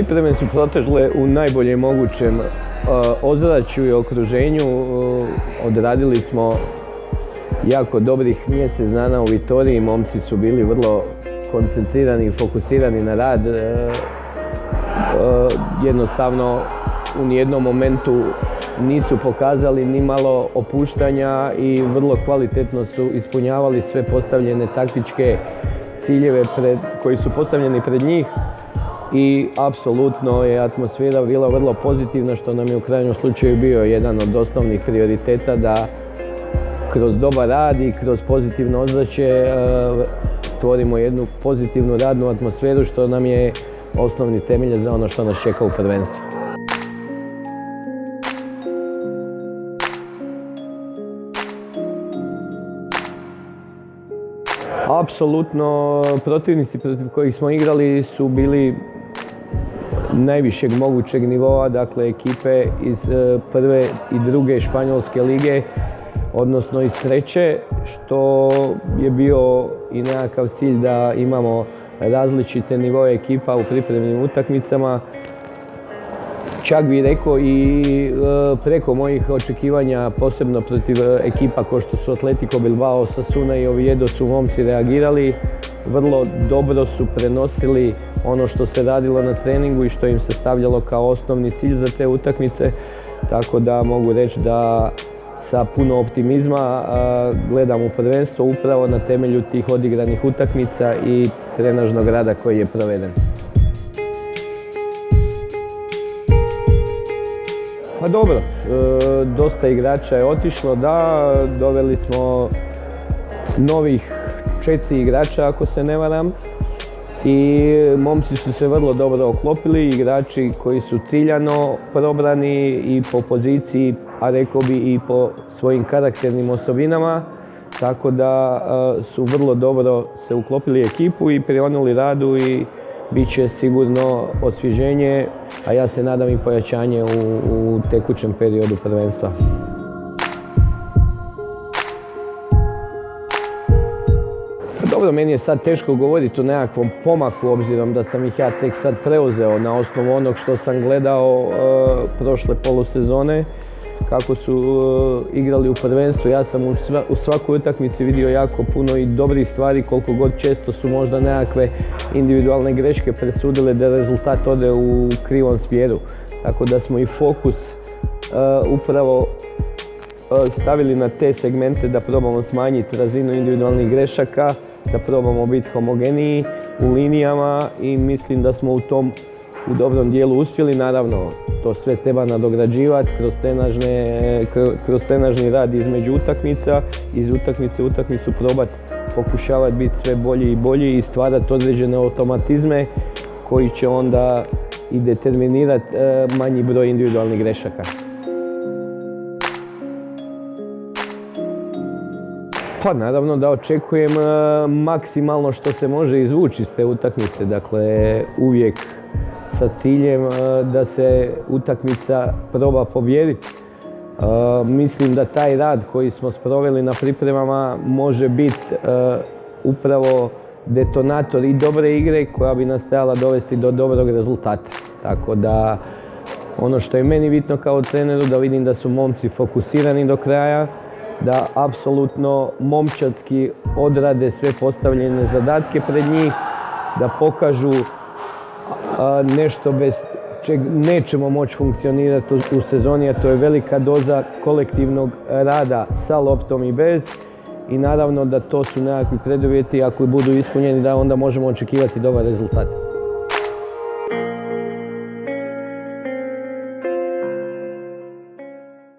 Pripreme su protežle u najboljem mogućem ozračju i okruženju. Odradili smo jako dobrih mjesec dana u Vitoriji. Momci su bili vrlo koncentrirani i fokusirani na rad. Jednostavno u nijednom momentu nisu pokazali ni malo opuštanja i vrlo kvalitetno su ispunjavali sve postavljene taktičke ciljeve koji su postavljeni pred njih. I apsolutno je atmosfera bila vrlo pozitivna, što nam je u krajnjem slučaju bio jedan od osnovnih prioriteta, da kroz dobar rad i kroz pozitivno ozračje stvorimo jednu pozitivnu radnu atmosferu, što nam je osnovni temelj za ono što nas čeka u prvenstvu. Apsolutno, protivnici protiv kojih smo igrali su bili najvišeg mogućeg nivoa, dakle ekipe iz prve i druge španjolske lige, odnosno iz treće, što je bio i nekakav cilj da imamo različite nivoe ekipa u pripremnim utakmicama. Čak bih rekao i preko mojih očekivanja, posebno protiv ekipa kao što su Atletico Bilbao, Osasuna i Oviedo su momci reagirali. Vrlo dobro su prenosili ono što se radilo na treningu i što im se stavljalo kao osnovni cilj za te utakmice. Tako da mogu reći da sa puno optimizma gledam u prvenstvo upravo na temelju tih odigranih utakmica i trenažnog rada koji je proveden. Pa dobro, dosta igrača je otišlo, da, doveli smo novih 4 igrača ako se ne varam i momci su se vrlo dobro oklopili, igrači koji su ciljano probrani i po poziciji, a rekao bi i po svojim karakternim osobinama, tako da su vrlo dobro se uklopili ekipu i prionuli radu i bit će sigurno osvježenje, a ja se nadam i pojačanje u tekućem periodu prvenstva. Dobro, meni je sad teško govoriti o nekakvom pomaku, obzirom da sam ih ja tek sad preuzeo na osnovu onog što sam gledao prošle polusezone, kako su igrali u prvenstvu. Ja sam u svakoj utakmici vidio jako puno i dobrih stvari, koliko god često su možda nekakve individualne greške presudile da rezultat ode u krivom smjeru. Tako da smo i fokus upravo stavili na te segmente da probamo smanjiti razinu individualnih grešaka, da probamo biti homogeniji u linijama i mislim da smo u dobrom dijelu uspjeli. Naravno, to sve treba nadograđivati kroz trenažni rad između utakmica, iz utakmice u utakmicu probati pokušavati biti sve bolji i bolji i stvarati određene automatizme koji će onda i determinirati manji broj individualnih grešaka. Pa naravno da očekujem maksimalno što se može izvući iz te utakmice, dakle uvijek sa ciljem da se utakmica proba pobijediti. Mislim da taj rad koji smo sproveli na pripremama može biti upravo detonator i dobre igre koja bi nas trebala dovesti do dobrog rezultata. Tako da ono što je meni bitno kao treneru, da vidim da su momci fokusirani do kraja, da apsolutno momčadski odrade sve postavljene zadatke pred njih, da pokažu nešto bez čeg nećemo moći funkcionirati u sezoni, a to je velika doza kolektivnog rada sa loptom i bez. I naravno da to su nekakvi preduvjeti, ako budu ispunjeni, da onda možemo očekivati dobar rezultat.